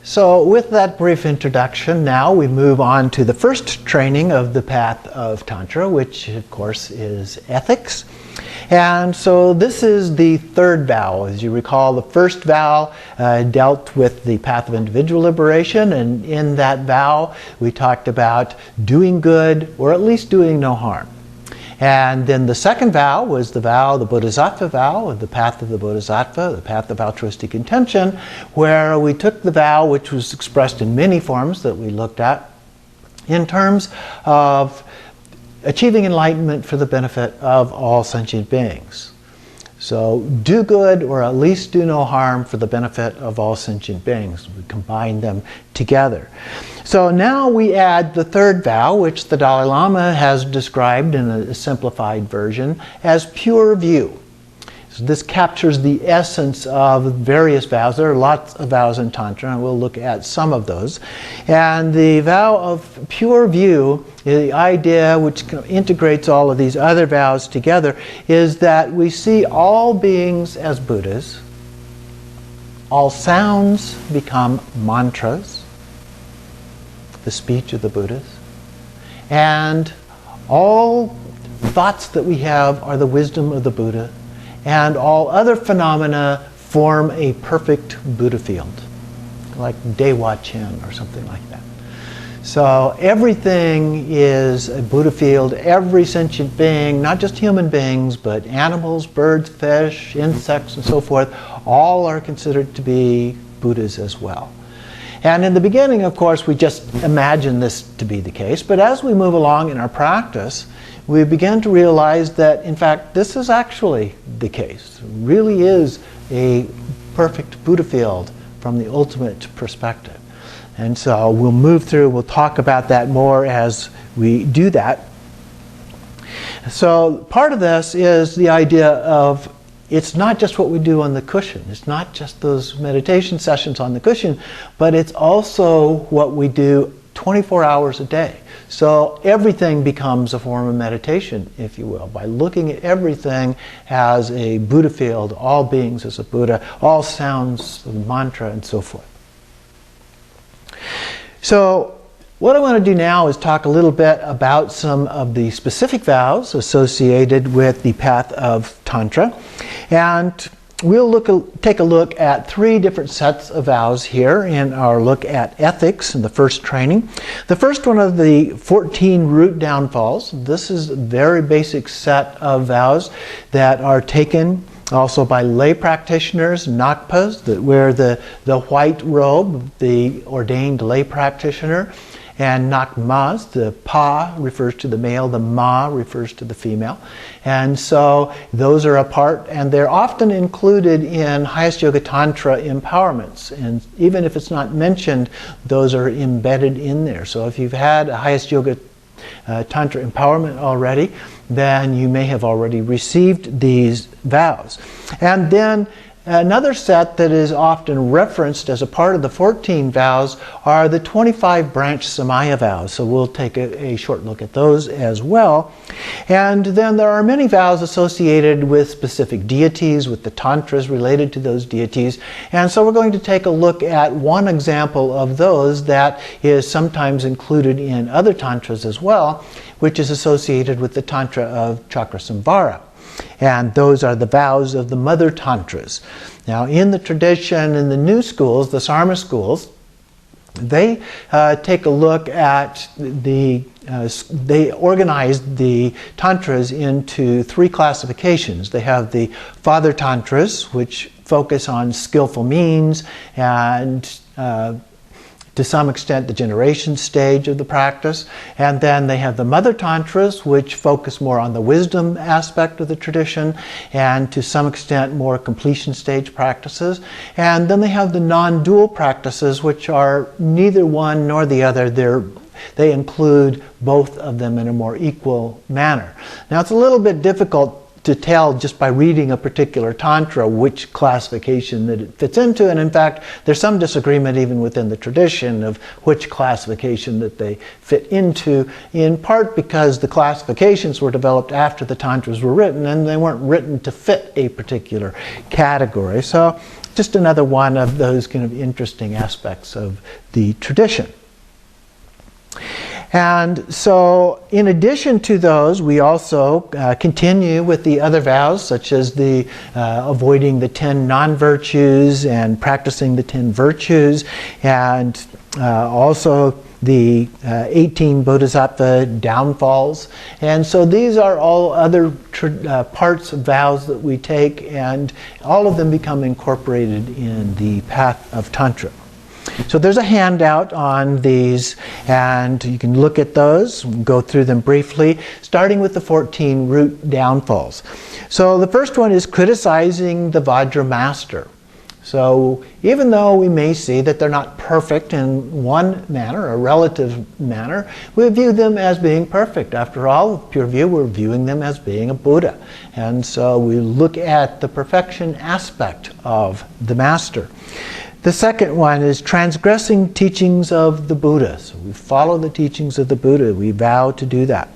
So with that brief introduction, now we move on to the first training of the Path of Tantra, which of course is ethics. And so this is the third vow. As you recall, the first vow dealt with the path of individual liberation, and in that vow we talked about doing good, or at least doing no harm. And then the second vow was the Bodhisattva vow, the path of the Bodhisattva, the path of altruistic intention, where we took the vow, which was expressed in many forms that we looked at, in terms of achieving enlightenment for the benefit of all sentient beings. So do good, or at least do no harm for the benefit of all sentient beings. We combine them together. So now we add the third vow, which the Dalai Lama has described in a simplified version as pure view. So this captures the essence of various vows. There are lots of vows in Tantra, and we'll look at some of those. And the vow of pure view, the idea which integrates all of these other vows together, is that we see all beings as Buddhas, all sounds become mantras, the speech of the Buddhas, and all thoughts that we have are the wisdom of the Buddha, and all other phenomena form a perfect Buddha field, like Dewa Chen or something like that. So everything is a Buddha field. Every sentient being, not just human beings, but animals, birds, fish, insects, and so forth, all are considered to be Buddhas as well. And in the beginning, of course, we just imagine this to be the case. But as we move along in our practice, we begin to realize that, in fact, this is actually the case. It really is a perfect Buddha field from the ultimate perspective. And so we'll move through, we'll talk about that more as we do that. So part of this is the idea of it's not just what we do on the cushion. It's not just those meditation sessions on the cushion, but it's also what we do 24 hours a day. So everything becomes a form of meditation, if you will, by looking at everything as a Buddha field, all beings as a Buddha, all sounds, the mantra, and so forth. So what I want to do now is talk a little bit about some of the specific vows associated with the Path of Tantra. And we'll take a look at three different sets of vows here in our look at ethics in the first training. The first one of the 14 root downfalls. This is a very basic set of vows that are taken also by lay practitioners, nakpas, that wear the white robe, the ordained lay practitioner, and nakmas, the pa refers to the male, the ma refers to the female. And so those are a part, and they're often included in highest yoga tantra empowerments. And even if it's not mentioned, those are embedded in there. So if you've had a highest yoga tantra empowerment already, then you may have already received these vows. And then another set that is often referenced as a part of the 14 vows are the 25 branch Samaya vows. So we'll take a short look at those as well. And then there are many vows associated with specific deities, with the tantras related to those deities. And so we're going to take a look at one example of those that is sometimes included in other tantras as well, which is associated with the Tantra of Chakrasamvara. And those are the vows of the mother tantras. Now, in the tradition, in the new schools, the Sarma schools, they take a look at they organized the tantras into three classifications. They have the father tantras, which focus on skillful means and to some extent the generation stage of the practice. And then they have the mother tantras, which focus more on the wisdom aspect of the tradition and to some extent more completion stage practices. And then they have the non-dual practices, which are neither one nor the other. They include both of them in a more equal manner. Now it's a little bit difficult to tell just by reading a particular tantra which classification that it fits into, and in fact there's some disagreement even within the tradition of which classification that they fit into, in part because the classifications were developed after the tantras were written and they weren't written to fit a particular category. So just another one of those kind of interesting aspects of the tradition. And so, in addition to those, we also continue with the other vows, such as the avoiding the 10 non-virtues and practicing the 10 virtues, and also the 18 bodhisattva downfalls. And so these are all other parts of vows that we take, and all of them become incorporated in the Path of Tantra. So there's a handout on these, and you can look at those, go through them briefly, starting with the 14 root downfalls. So the first one is criticizing the Vajra master. So even though we may see that they're not perfect in one manner, a relative manner, we view them as being perfect. After all, with pure view, we're viewing them as being a Buddha. And so we look at the perfection aspect of the master. The second one is transgressing teachings of the Buddha. So we follow the teachings of the Buddha. We vow to do that.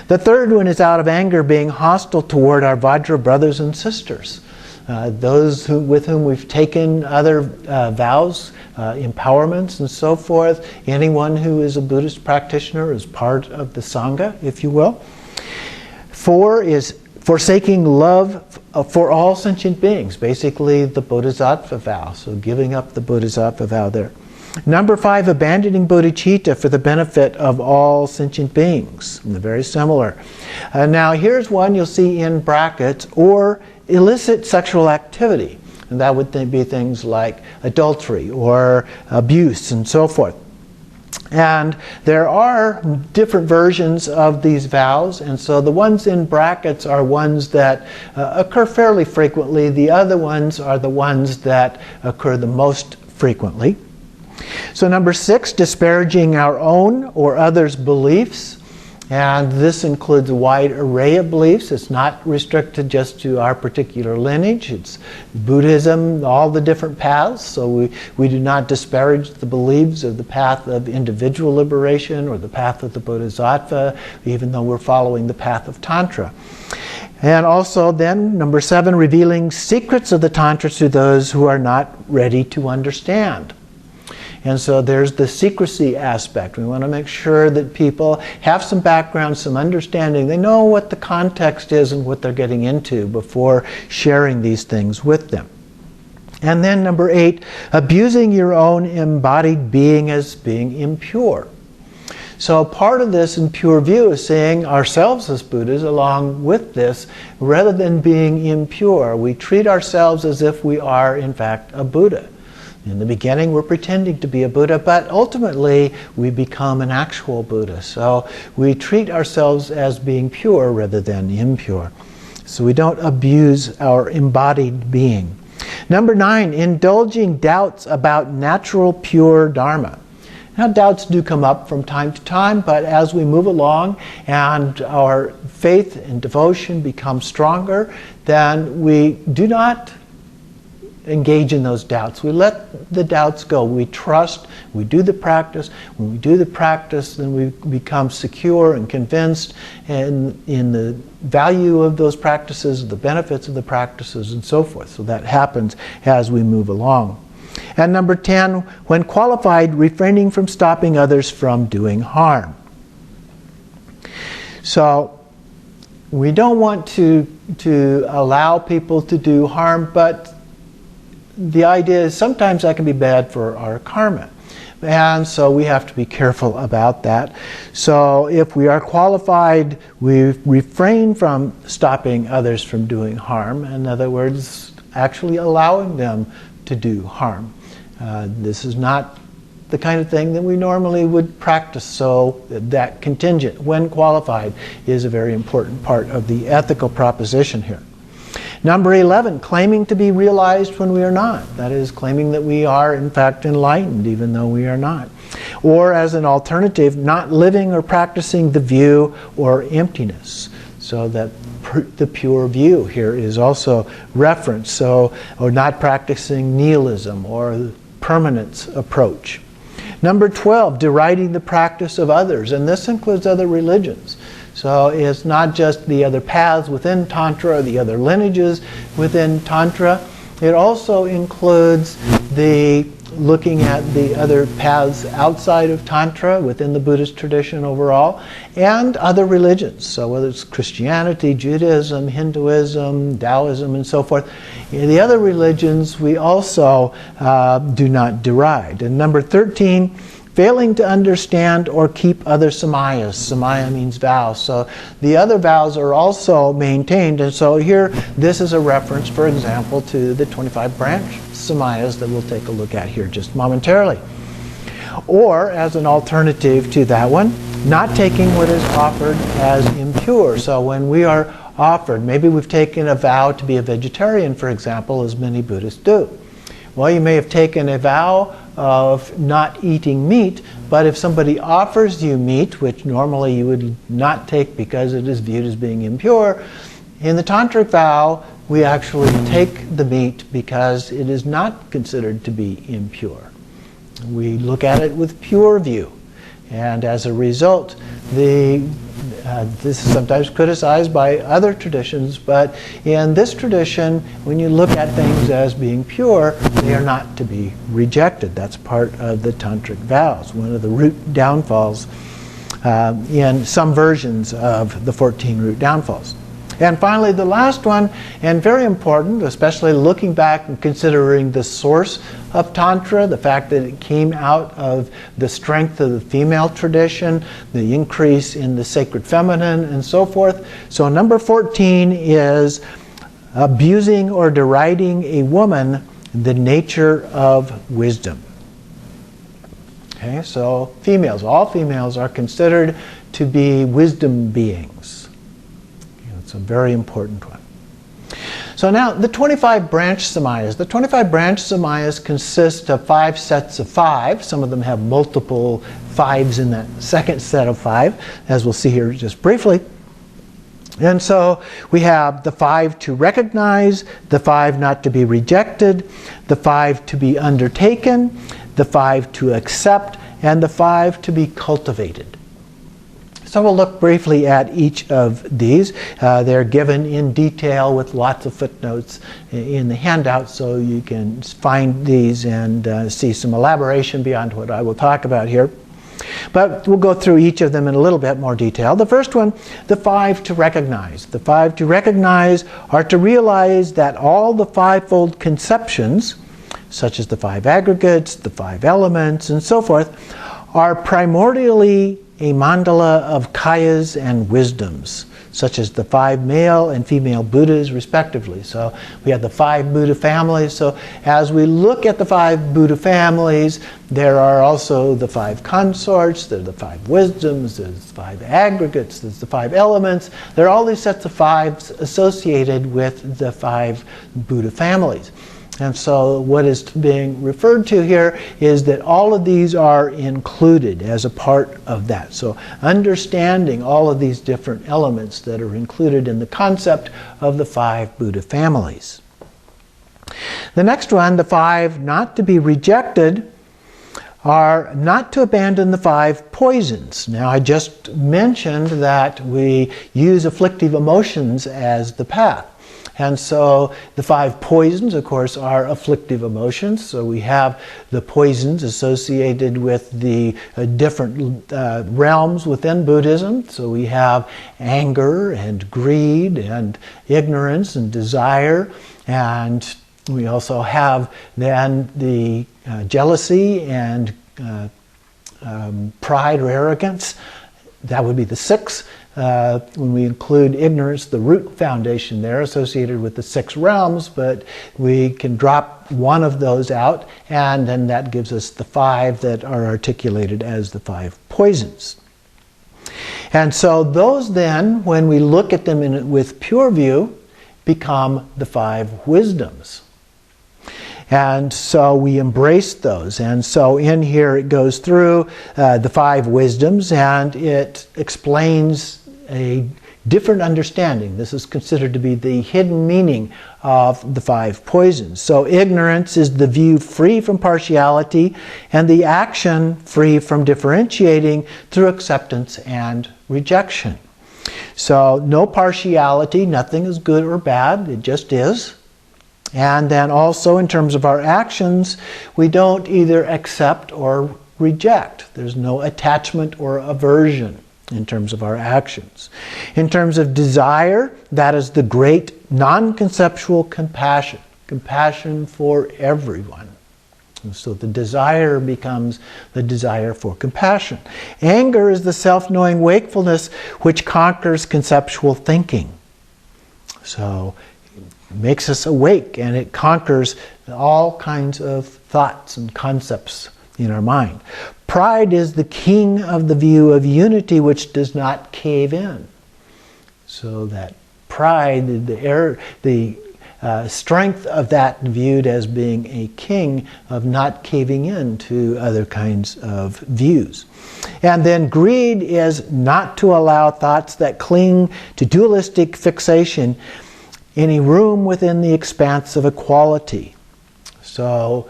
The third one is out of anger being hostile toward our Vajra brothers and sisters. Those with whom we've taken other vows, empowerments and so forth. Anyone who is a Buddhist practitioner is part of the Sangha, if you will. 4 is forsaking love for all sentient beings, basically the Bodhisattva vow, so giving up the Bodhisattva vow there. Number 5, abandoning bodhicitta for the benefit of all sentient beings. Very similar. Now here's one you'll see in brackets, or illicit sexual activity. And that would be things like adultery or abuse and so forth. And there are different versions of these vows, and so the ones in brackets are ones that occur fairly frequently. The other ones are the ones that occur the most frequently. So number 6, disparaging our own or others' beliefs. And this includes a wide array of beliefs. It's not restricted just to our particular lineage. It's Buddhism, all the different paths. So we do not disparage the beliefs of the path of individual liberation or the path of the Bodhisattva, even though we're following the path of Tantra. And also then, number 7, revealing secrets of the Tantra to those who are not ready to understand. And so there's the secrecy aspect. We want to make sure that people have some background, some understanding. They know what the context is and what they're getting into before sharing these things with them. And then number 8, abusing your own embodied being as being impure. So part of this in pure view is seeing ourselves as Buddhas along with this, rather than being impure. We treat ourselves as if we are, in fact, a Buddha. In the beginning, we're pretending to be a Buddha, but ultimately, we become an actual Buddha. So we treat ourselves as being pure rather than impure. So we don't abuse our embodied being. Number 9, indulging doubts about natural pure Dharma. Now, doubts do come up from time to time, but as we move along and our faith and devotion become stronger, then we do not engage in those doubts. We let the doubts go. We trust, we do the practice. When we do the practice, then we become secure and convinced in the value of those practices, the benefits of the practices, and so forth. So that happens as we move along. And number 10, when qualified, refraining from stopping others from doing harm. So we don't want to allow people to do harm, but the idea is sometimes that can be bad for our karma. And so we have to be careful about that. So if we are qualified, we refrain from stopping others from doing harm. In other words, actually allowing them to do harm. This is not the kind of thing that we normally would practice. So that contingent, when qualified, is a very important part of the ethical proposition here. Number 11, claiming to be realized when we are not. That is, claiming that we are, in fact, enlightened, even though we are not. Or, as an alternative, not living or practicing the view or emptiness. So that the pure view here is also referenced. So, or not practicing nihilism or permanence approach. Number 12, deriding the practice of others. And this includes other religions. So it's not just the other paths within Tantra or the other lineages within Tantra. It also includes the looking at the other paths outside of Tantra within the Buddhist tradition overall, and other religions. So whether it's Christianity, Judaism, Hinduism, Taoism, and so forth. The other religions we also do not deride. And number 13, failing to understand or keep other samayas. Samaya means vows. So the other vows are also maintained. And so here, this is a reference, for example, to the 25 branch samayas that we'll take a look at here just momentarily. Or, as an alternative to that one, not taking what is offered as impure. So when we are offered, maybe we've taken a vow to be a vegetarian, for example, as many Buddhists do. Well, you may have taken a vow of not eating meat, but if somebody offers you meat, which normally you would not take because it is viewed as being impure, in the Tantric vow, we actually take the meat because it is not considered to be impure. We look at it with pure view. And as a result, this is sometimes criticized by other traditions, but in this tradition, when you look at things as being pure, they are not to be rejected. That's part of the Tantric vows, one of the root downfalls in some versions of the 14 root downfalls. And finally, the last one, and very important, especially looking back and considering the source of Tantra, the fact that it came out of the strength of the female tradition, the increase in the sacred feminine, and so forth. So number 14 is abusing or deriding a woman, the nature of wisdom. Okay, so females, all females are considered to be wisdom beings. It's a very important one. So now, the 25 branch samayas. The 25 branch samayas consist of 5 sets of 5. Some of them have multiple 5s in that second set of 5, as we'll see here just briefly. And so we have the 5 to recognize, the 5 not to be rejected, the 5 to be undertaken, the 5 to accept, and the 5 to be cultivated. So we'll look briefly at each of these. They're given in detail with lots of footnotes in the handout, so you can find these and see some elaboration beyond what I will talk about here. But we'll go through each of them in a little bit more detail. The first one, the 5 to recognize. The 5 to recognize are to realize that all the 5-fold conceptions, such as the 5 aggregates, the 5 elements, and so forth, are primordially a mandala of kayas and wisdoms, such as the 5 male and female Buddhas, respectively. So we have the 5 Buddha families. So as we look at the 5 Buddha families, there are also the 5 consorts, there are the 5 wisdoms, there's the 5 aggregates, there's the 5 elements. There are all these sets of 5s associated with the 5 Buddha families. And so what is being referred to here is that all of these are included as a part of that. So understanding all of these different elements that are included in the concept of the 5 Buddha families. The next one, the 5 not to be rejected, are not to abandon the 5 poisons. Now, I just mentioned that we use afflictive emotions as the path. And so the 5 poisons, of course, are afflictive emotions. So we have the poisons associated with the different realms within Buddhism. So we have anger and greed and ignorance and desire. And we also have then the jealousy and pride or arrogance. That would be the 6. When we include ignorance, the root foundation there associated with the 6 realms, but we can drop one of those out, and then that gives us the 5 that are articulated as the 5 poisons. And so those then, when we look at them with pure view, become the 5 wisdoms. And so we embrace those. And so in here it goes through the 5 wisdoms, and it explains a different understanding. This is considered to be the hidden meaning of the 5 poisons. So ignorance is the view free from partiality, and the action free from differentiating through acceptance and rejection. So no partiality, nothing is good or bad, it just is. And then also in terms of our actions, we don't either accept or reject. There's no attachment or aversion in terms of our actions. In terms of desire, that is the great non-conceptual compassion. Compassion for everyone. And so the desire becomes the desire for compassion. Anger is the self-knowing wakefulness which conquers conceptual thinking. So it makes us awake, and it conquers all kinds of thoughts and concepts in our mind. Pride is the king of the view of unity which does not cave in. So that pride, the strength of that viewed as being a king of not caving in to other kinds of views. And then greed is not to allow thoughts that cling to dualistic fixation any room within the expanse of equality. So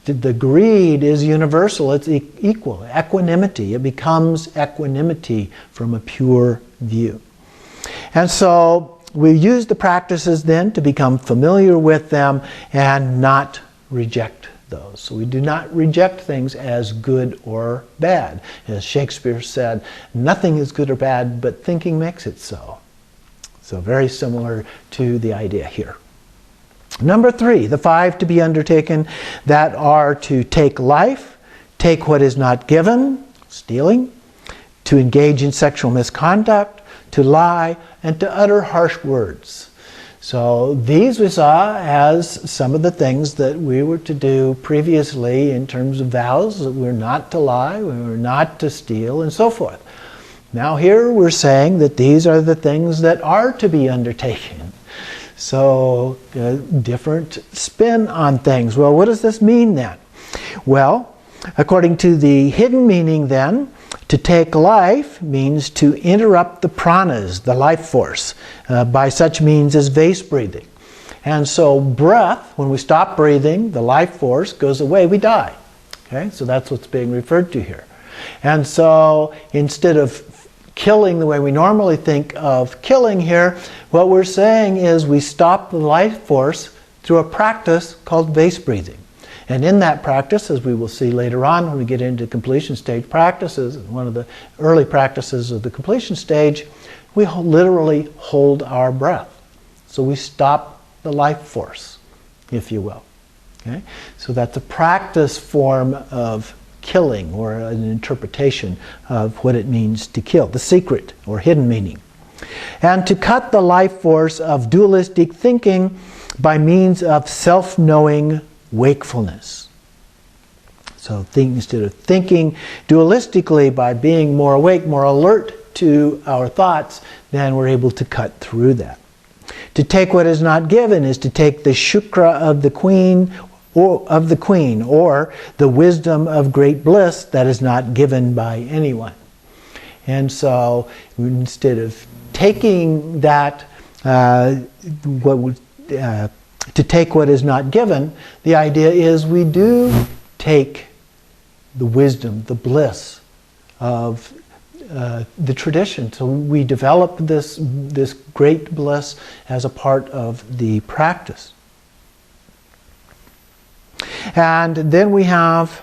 the greed is universal, it's equal, equanimity. It becomes equanimity from a pure view. And so we use the practices then to become familiar with them and not reject those. So we do not reject things as good or bad. As Shakespeare said, nothing is good or bad, but thinking makes it so. So very similar to the idea here. Number 3, the 5 to be undertaken that are to take life, take what is not given, stealing, to engage in sexual misconduct, to lie, and to utter harsh words. So these we saw as some of the things that we were to do previously in terms of vows, that we're not to lie, we're not to steal, and so forth. Now here we're saying that these are the things that are to be undertaken. So different spin on things. Well, what does this mean then? Well, according to the hidden meaning then, to take life means to interrupt the pranas, the life force, by such means as vase breathing. And so breath, when we stop breathing, the life force goes away, we die. Okay, so that's what's being referred to here. And so instead of killing the way we normally think of killing here, what we're saying is we stop the life force through a practice called vase breathing. And in that practice, as we will see later on when we get into completion stage practices, one of the early practices of the completion stage, we literally hold our breath. So we stop the life force, if you will. Okay? So that's a practice form of killing, or an interpretation of what it means to kill, the secret or hidden meaning. And to cut the life force of dualistic thinking by means of self-knowing wakefulness. So instead of thinking dualistically by being more awake, more alert to our thoughts, then we're able to cut through that. To take what is not given is to take the shukra of the queen, or the wisdom of great bliss that is not given by anyone. And so instead of taking that, to take what is not given, the idea is we do take the wisdom, the bliss of the tradition. So we develop this great bliss as a part of the practice. And then we have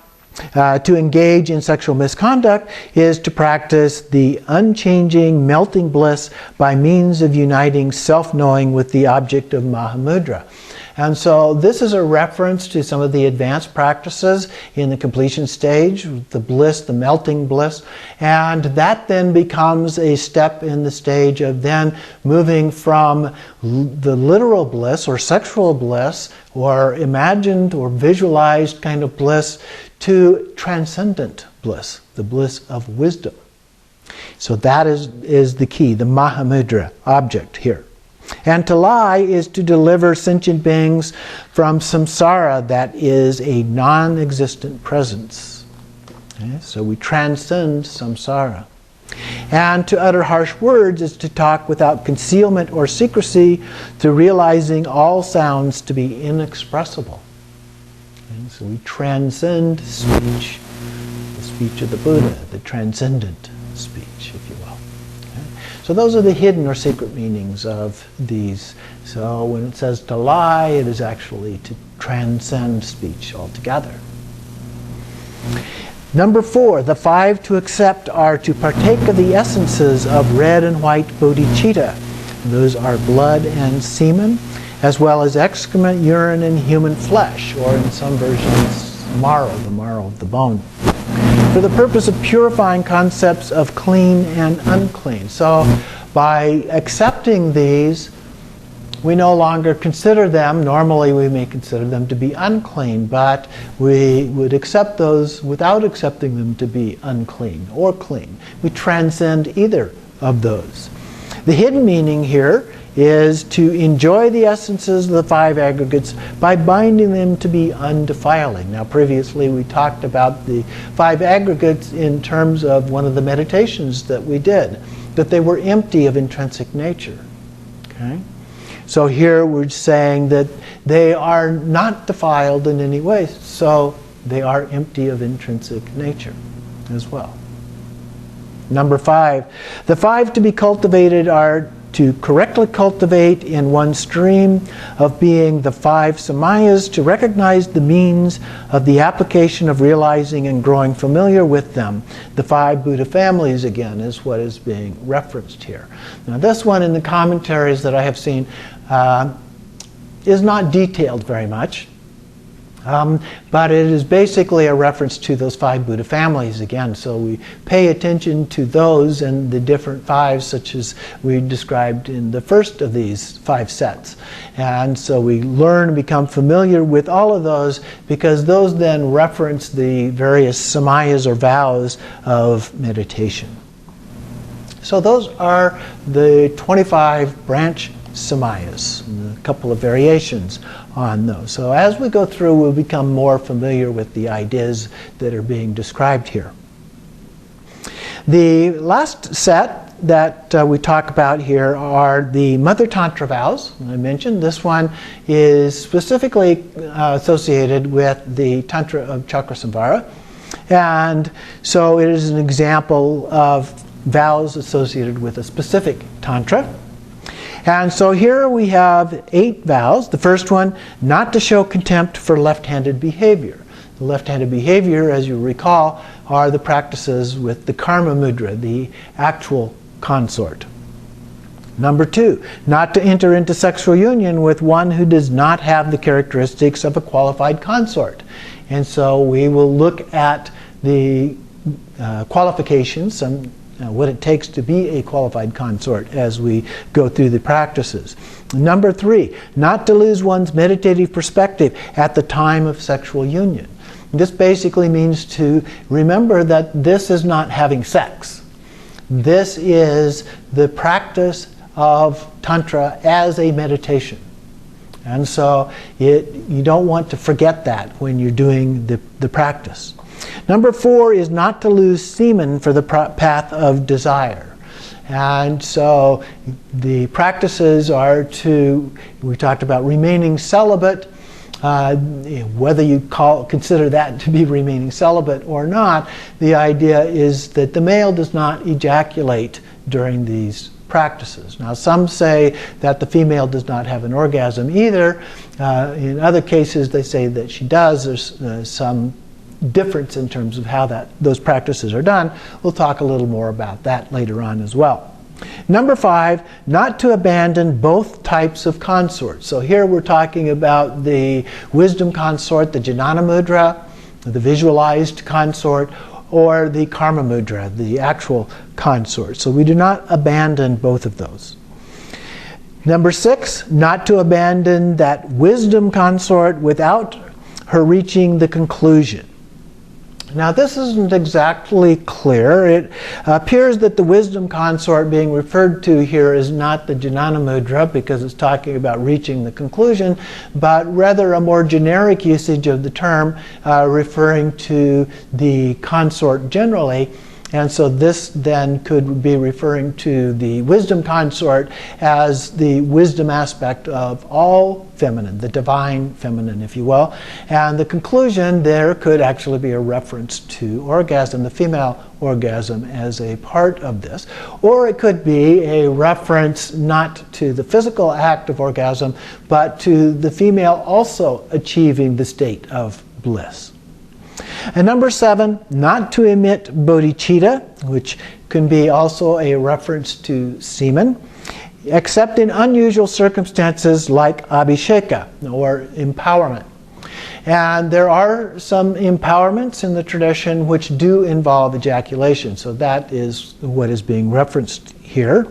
to engage in sexual misconduct is to practice the unchanging melting bliss by means of uniting self-knowing with the object of Mahamudra. And so this is a reference to some of the advanced practices in the completion stage, the bliss, the melting bliss, and that then becomes a step in the stage of then moving from the literal bliss or sexual bliss or imagined or visualized kind of bliss to transcendent bliss, the bliss of wisdom. So that is the key, the Mahamudra object here. And to lie is to deliver sentient beings from samsara, that is a non-existent presence. Okay? So we transcend samsara. And to utter harsh words is to talk without concealment or secrecy, to realizing all sounds to be inexpressible. Okay? So we transcend speech, the speech of the Buddha, the transcendent speech, if you will. Okay? So those are the hidden or secret meanings of these. So when it says to lie, it is actually to transcend speech altogether. Number 4, the 5 to accept are to partake of the essences of red and white bodhicitta. Those are blood and semen, as well as excrement, urine, and human flesh, or in some versions, marrow, the marrow of the bone, for the purpose of purifying concepts of clean and unclean. So by accepting these, we no longer consider them, normally we may consider them to be unclean, but we would accept those without accepting them to be unclean or clean. We transcend either of those. The hidden meaning here is to enjoy the essences of the 5 aggregates by binding them to be undefiling. Now previously we talked about the 5 aggregates in terms of one of the meditations that we did, that they were empty of intrinsic nature. Okay? So here we're saying that they are not defiled in any way, so they are empty of intrinsic nature as well. Number 5, the 5 to be cultivated are to correctly cultivate in one stream of being the 5 samayas, to recognize the means of the application of realizing and growing familiar with them. The 5 Buddha families, again, is what is being referenced here. Now this one in the commentaries that I have seen is not detailed very much, but it is basically a reference to those 5 Buddha families again. So we pay attention to those and the different 5s, such as we described in the first of these 5 sets. And so we learn and become familiar with all of those, because those then reference the various samayas or vows of meditation. So those are the 25 branch samayas, and a couple of variations on those. So as we go through, we'll become more familiar with the ideas that are being described here. The last set that we talk about here are the Mother Tantra vows. I mentioned this one is specifically associated with the Tantra of Chakrasamvara, and so it is an example of vows associated with a specific Tantra. And so here we have 8 vows. The first one, not to show contempt for left-handed behavior. The left-handed behavior, as you recall, are the practices with the karma mudra, the actual consort. Number 2, not to enter into sexual union with one who does not have the characteristics of a qualified consort. And so we will look at the qualifications, what it takes to be a qualified consort as we go through the practices. Number 3, not to lose one's meditative perspective at the time of sexual union. This basically means to remember that this is not having sex. This is the practice of Tantra as a meditation. And so you don't want to forget that when you're doing the practice. Number 4 is not to lose semen for the path of desire. And so the practices are we talked about remaining celibate, whether you consider that to be remaining celibate or not, the idea is that the male does not ejaculate during these practices. Now some say that the female does not have an orgasm either. In other cases they say that she does. There's some difference in terms of how those practices are done. We'll talk a little more about that later on as well. Number 5, not to abandon both types of consort. So here we're talking about the wisdom consort, the jnana mudra, the visualized consort, or the karma mudra, the actual consort. So we do not abandon both of those. Number 6, not to abandon that wisdom consort without her reaching the conclusion. Now this isn't exactly clear. It appears that the wisdom consort being referred to here is not the jnana mudra, because it's talking about reaching the conclusion, but rather a more generic usage of the term referring to the consort generally, And so this then could be referring to the wisdom consort as the wisdom aspect of all feminine, the divine feminine, if you will. And the conclusion there could actually be a reference to orgasm, the female orgasm, as a part of this. Or it could be a reference not to the physical act of orgasm, but to the female also achieving the state of bliss. And number 7, not to emit bodhicitta, which can be also a reference to semen, except in unusual circumstances like abhisheka, or empowerment. And there are some empowerments in the tradition which do involve ejaculation, so that is what is being referenced here.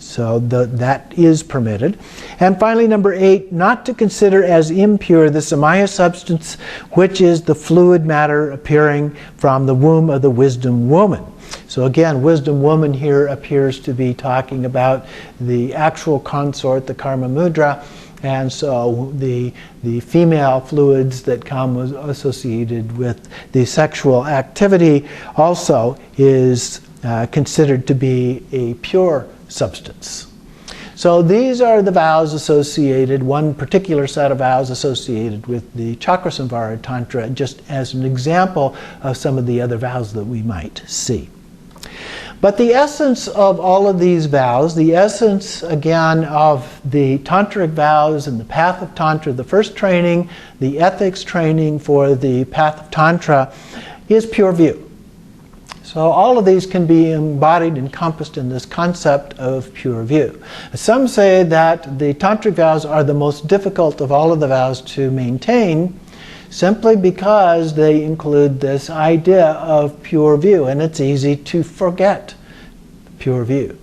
So that is permitted. And finally, number 8, not to consider as impure the samaya substance, which is the fluid matter appearing from the womb of the wisdom woman. So again, wisdom woman here appears to be talking about the actual consort, the karma mudra, and so the female fluids that come associated with the sexual activity also is considered to be a pure substance. So these are the vows associated, one particular set of vows associated with the Chakrasamvara Tantra, just as an example of some of the other vows that we might see. But the essence of all of these vows, the essence again of the tantric vows and the Path of Tantra, the first training, the ethics training for the Path of Tantra, is pure view. So all of these can be embodied, encompassed in this concept of pure view. Some say that the tantric vows are the most difficult of all of the vows to maintain, simply because they include this idea of pure view, and it's easy to forget pure view.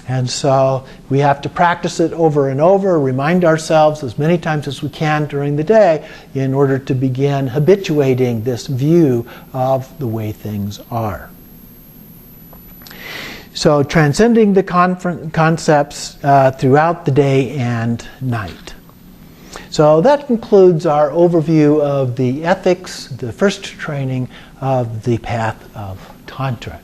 And so we have to practice it over and over, remind ourselves as many times as we can during the day in order to begin habituating this view of the way things are. So transcending the concepts throughout the day and night. So that concludes our overview of the ethics, the first training of the Path of Tantra.